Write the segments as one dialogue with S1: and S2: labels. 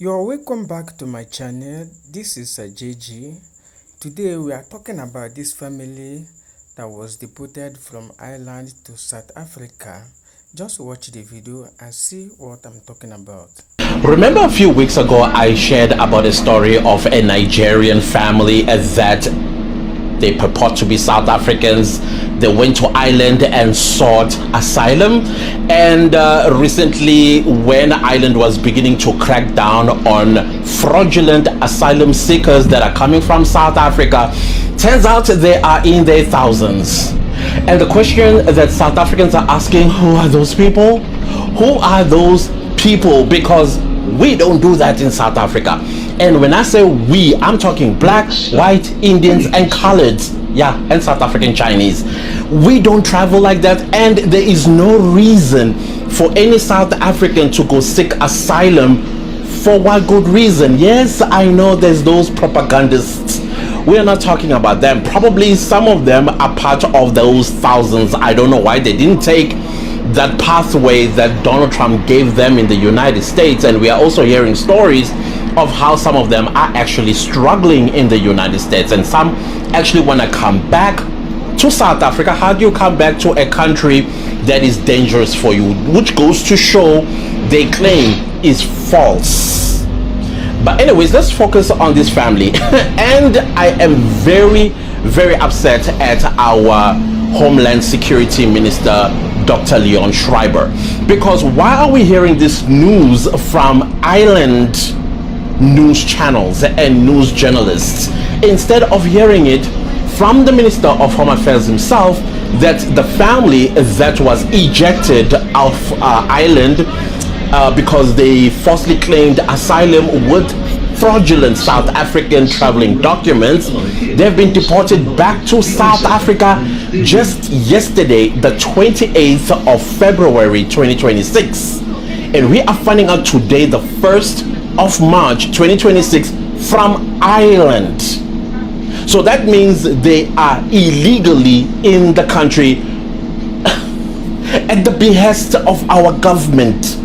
S1: You're welcome back to my channel. This is Sir.jay.g. Today we are talking about this family that was deported from Ireland to South Africa. Just watch the video and see what I'm talking about.
S2: Remember a few weeks ago I shared about a story of a Nigerian family that they purport to be South Africans. They went to Ireland and sought asylum, and recently when Ireland was beginning to crack down on fraudulent asylum seekers that are coming from South Africa, turns out they are in their thousands. And the question that South Africans are asking, who are those people? Who are those people? Because we don't do that in South Africa. And when I say we, I'm talking black, white, Indians, and coloreds. Yeah, and South African Chinese. We don't travel like that, and there is no reason for any South African to go seek asylum. For what good reason? Yes, I know there's those propagandists. We're not talking about them. Probably some of them are part of those thousands. I don't know why they didn't take that pathway that Donald Trump gave them in the United States. And we are also hearing stories of how some of them are actually struggling in the United States, and some actually want to come back to South Africa. How do you come back to a country that is dangerous for you? Which goes to show they claim is false. But anyways, let's focus on this family. And I am very, very upset at our Homeland Security Minister, Dr. Leon Schreiber, because why are we hearing this news from Ireland news channels and news journalists instead of hearing it from the Minister of Home Affairs himself, that the family that was ejected of Ireland because they falsely claimed asylum with fraudulent South African traveling documents, they've been deported back to South Africa just yesterday, the 28th of February 2026, and we are finding out today, the 1st of March 2026, from Ireland. So that means they are illegally in the country at the behest of our government.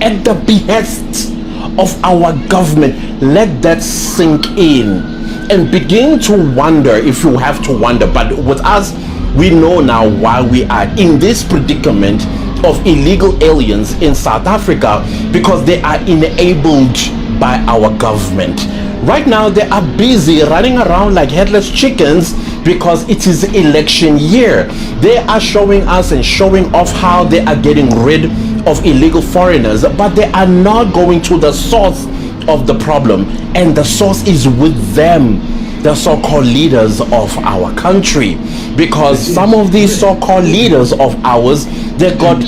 S2: At the behest of our government. Let that sink in and begin to wonder, if you have to wonder. But with us, we know now why we are in this predicament of illegal aliens in South Africa, because they are enabled by our government. Right now they are busy running around like headless chickens because it is election year. They are showing us and showing off how they are getting rid of illegal foreigners, but they are not going to the source of the problem, and the source is with them, the so-called leaders of our country. Because some of these so-called leaders of ours, they got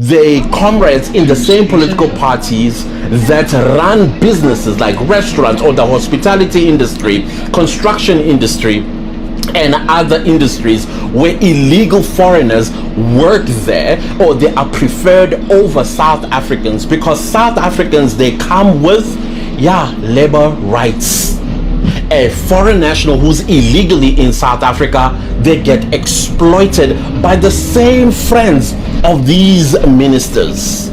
S2: their comrades in the same political parties that run businesses like restaurants or the hospitality industry, construction industry, and other industries where illegal foreigners work there, or they are preferred over South Africans, because South Africans, they come with labor rights. A foreign national who's illegally in South Africa, they get exploited by the same friends of these ministers.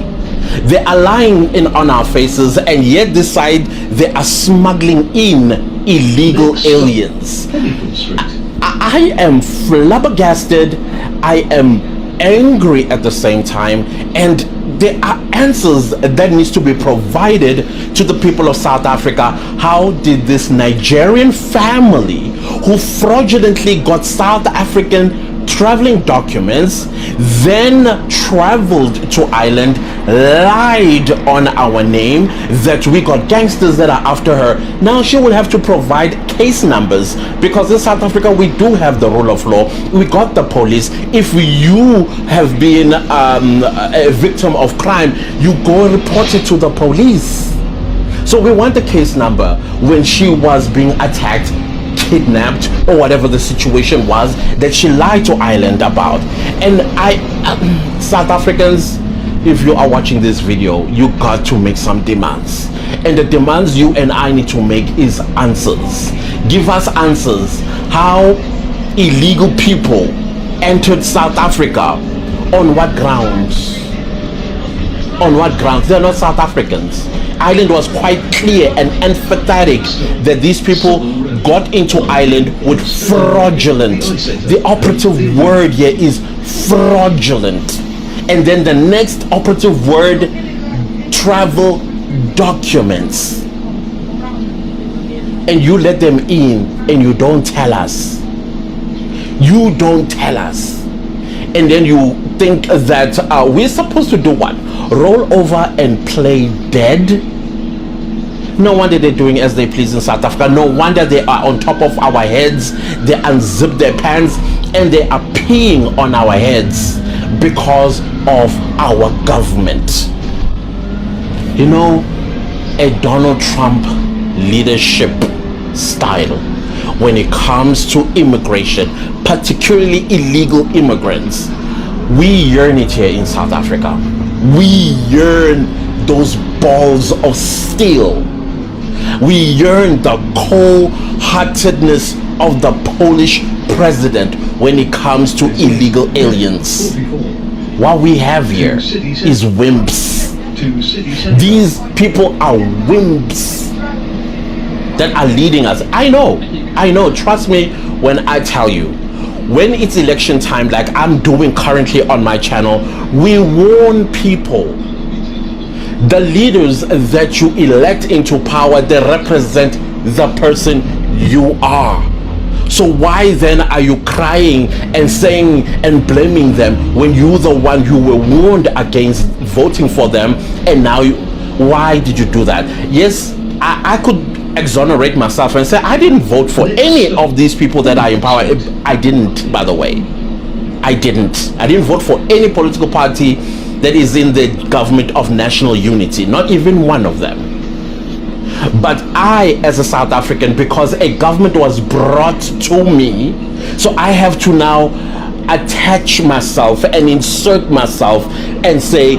S2: They are lying in on our faces, and yet decide they are smuggling in illegal aliens. I am flabbergasted. I am angry at the same time, and there are answers that needs to be provided to the people of South Africa. How did this Nigerian family, who fraudulently got South African traveling documents, then traveled to Ireland, lied on our name that we got gangsters that are after her? Now she will have to provide case numbers, because in South Africa we do have the rule of law. We got the police. If you have been a victim of crime, you go report it to the police. So we want the case number when she was being attacked, kidnapped, or whatever the situation was that she lied to Ireland about. And South Africans, if you are watching this video, you got to make some demands, and the demands you and I need to make is answers. Give us answers. How illegal people entered South Africa, on what grounds? On what grounds? They're not South Africans. Ireland was quite clear and emphatic that these people got into Ireland with fraudulent. The operative word here is fraudulent. And then the next operative word, travel documents. And you let them in and you don't tell us. You don't tell us. And then you think that we're supposed to do what? Roll over and play dead? No wonder they're doing as they please in South Africa. No wonder they are on top of our heads. They unzip their pants and they are peeing on our heads because of our government. You know, a Donald Trump leadership style when it comes to immigration, particularly illegal immigrants. We yearn it here in South Africa. We yearn those balls of steel. We yearn the cold-heartedness of the Polish president when it comes to illegal aliens. What we have here is wimps. These people are wimps that are leading us. I know, trust me when I tell you, when it's election time, like I'm doing currently on my channel, we warn people. The leaders that you elect into power, they represent the person you are. So why then are you crying and saying and blaming them when you're the one who were warned against voting for them? And now why did you do that? Yes, I could exonerate myself and say I didn't vote for any of these people that are in power. I didn't, by the way. I didn't vote for any political party that is in the government of national unity, not even one of them. But I, as a South African, because a government was brought to me, so I have to now attach myself and insert myself and say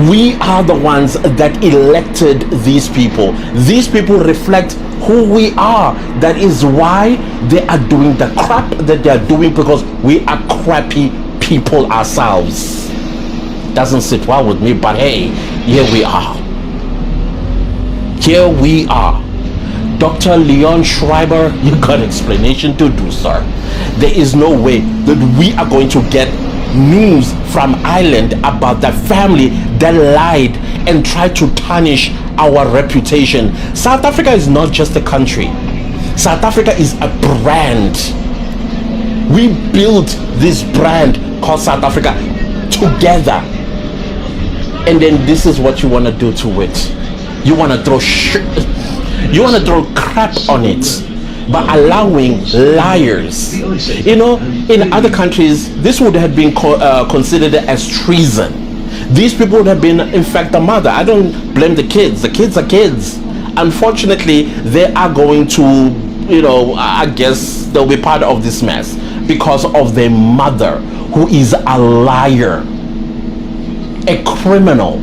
S2: we are the ones that elected these people. These people reflect who we are. That is why they are doing the crap that they are doing, because we are crappy people ourselves. Doesn't sit well with me, but hey, here we are. Here we are. Dr. Leon Schreiber, you got explanation to do, sir. There is no way that we are going to get news from Ireland about that family that lied and tried to tarnish our reputation. South Africa is not just a country. South Africa is a brand. We built this brand called South Africa together. And then this is what you want to do to it. You want to throw crap on it by allowing liars. You know, in other countries, this would have been considered as treason. These people would have been, in fact, the mother. I don't blame the kids. The kids are kids. Unfortunately, they are going to, you know, I guess they'll be part of this mess because of their mother, who is a liar, a criminal.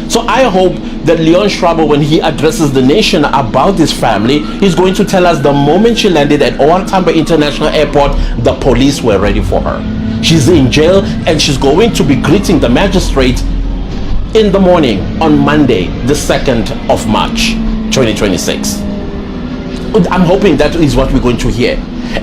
S2: So I hope that Leon Schreiber, when he addresses the nation about this family, he's going to tell us the moment she landed at OR Tambo International Airport, the police were ready for her. She's in jail and she's going to be greeting the magistrate in the morning on Monday, the 2nd of March, 2026. I'm hoping that is what we're going to hear.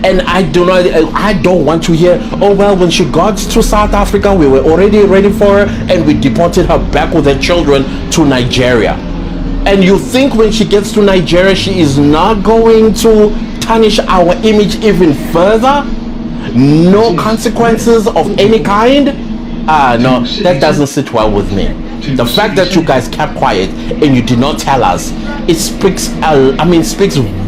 S2: And I don't want to hear, oh well, when she got to South Africa, we were already ready for her and we deported her back with her children to Nigeria. And you think when she gets to Nigeria, she is not going to tarnish our image even further? No consequences of any kind? No, that doesn't sit well with me. The fact that you guys kept quiet and you did not tell us, it speaks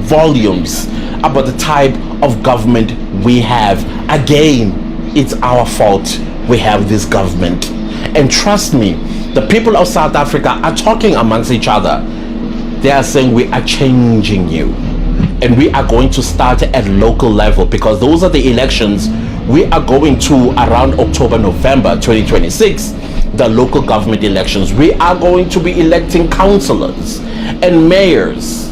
S2: volumes about the type of government we have. Again, it's our fault we have this government. And trust me, the people of South Africa are talking amongst each other. They are saying we are changing you. And we are going to start at local level, because those are the elections we are going to around October, November 2026. The local government elections. We are going to be electing councillors and mayors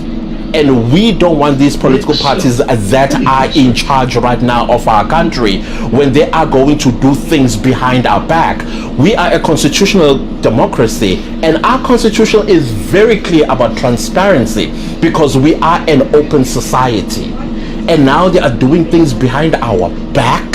S2: And we don't want these political parties that are in charge right now of our country when they are going to do things behind our back. We are a constitutional democracy, and our constitution is very clear about transparency because we are an open society. And now they are doing things behind our back.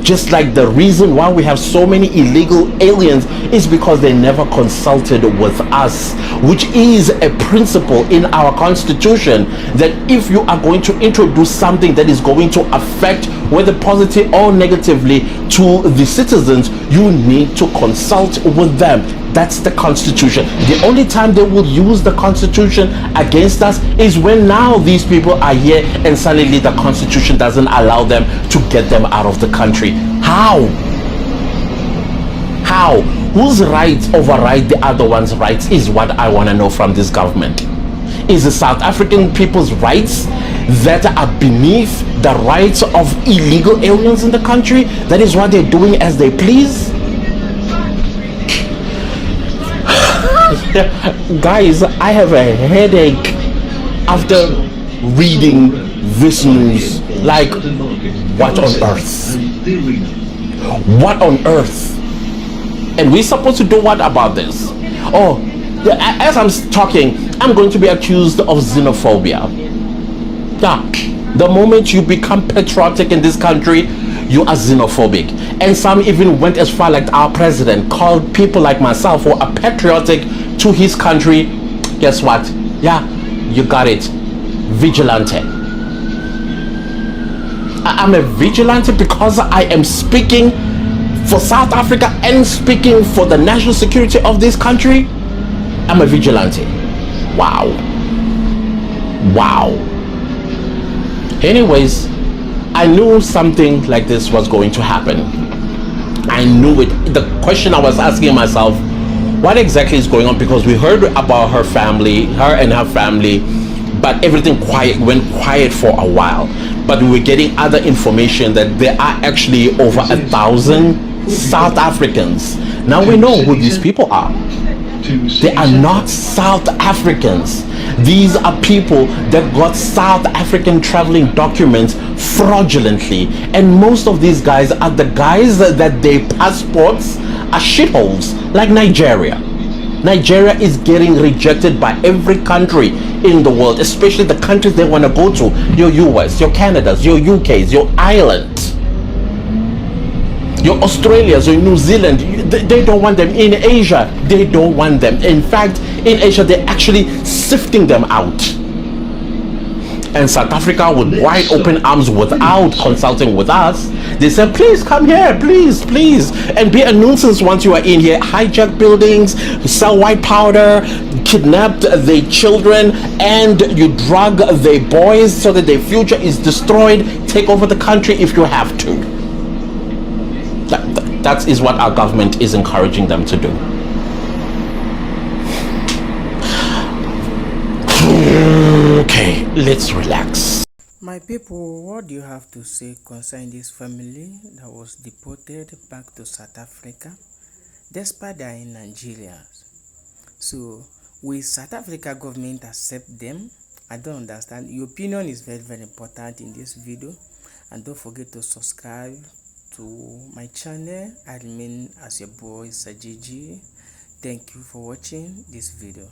S2: Just like the reason why we have so many illegal aliens is because they never consulted with us, which is a principle in our constitution that if you are going to introduce something that is going to affect, whether positive or negatively, to the citizens, you need to consult with them. That's the constitution. The only time they will use the constitution against us is when now these people are here and suddenly the constitution doesn't allow them to get them out of the country. How? Whose rights override the other one's rights is what I want to know from this government. Is the South African people's rights that are beneath the rights of illegal aliens in the country? That is what they're doing as they please? Guys, I have a headache after reading this news. Like, what on earth? What on earth? And we're supposed to do what about this? Oh, as I'm talking, I'm going to be accused of xenophobia. Yeah, the moment you become patriotic in this country, you are xenophobic. And some even went as far, like our president called people like myself who are patriotic to his country. Guess what? Yeah, you got it. Vigilante. I'm a vigilante because I am speaking for South Africa and speaking for the national security of this country. I'm a vigilante. Wow. Anyways, I knew something like this was going to happen. I knew it. The question I was asking myself, what exactly is going on? Because we heard about her and her family, but everything went quiet for a while. But we were getting other information that there are actually over 1,000 South Africans. Now we know who these people are. They are not South Africans. These are people that got South African traveling documents fraudulently, and most of these guys are the guys that their passports are shitholes, like Nigeria. Nigeria is getting rejected by every country in the world, especially the countries they want to go to. Your US, your Canadas, your UKs, your Ireland, your Australias, your New Zealand. They don't want them. In Asia, they don't want them. In fact, in Asia, they're actually sifting them out. And South Africa, with wide open arms, without consulting with us, they said, please come here, please, and be a nuisance once you are in here. Hijack buildings, sell white powder, kidnapped their children, and you drug their boys so that their future is destroyed. Take over the country if you have to. That is what our government is encouraging them to do. Okay, let's relax.
S1: My people, what do you have to say concerning this family that was deported back to South Africa despite they are in Nigeria? So, will South Africa government accept them? I don't understand. Your opinion is very, very important in this video. And don't forget to subscribe to my channel. I remain as your boy Sir.jay.g. Thank you for watching this video.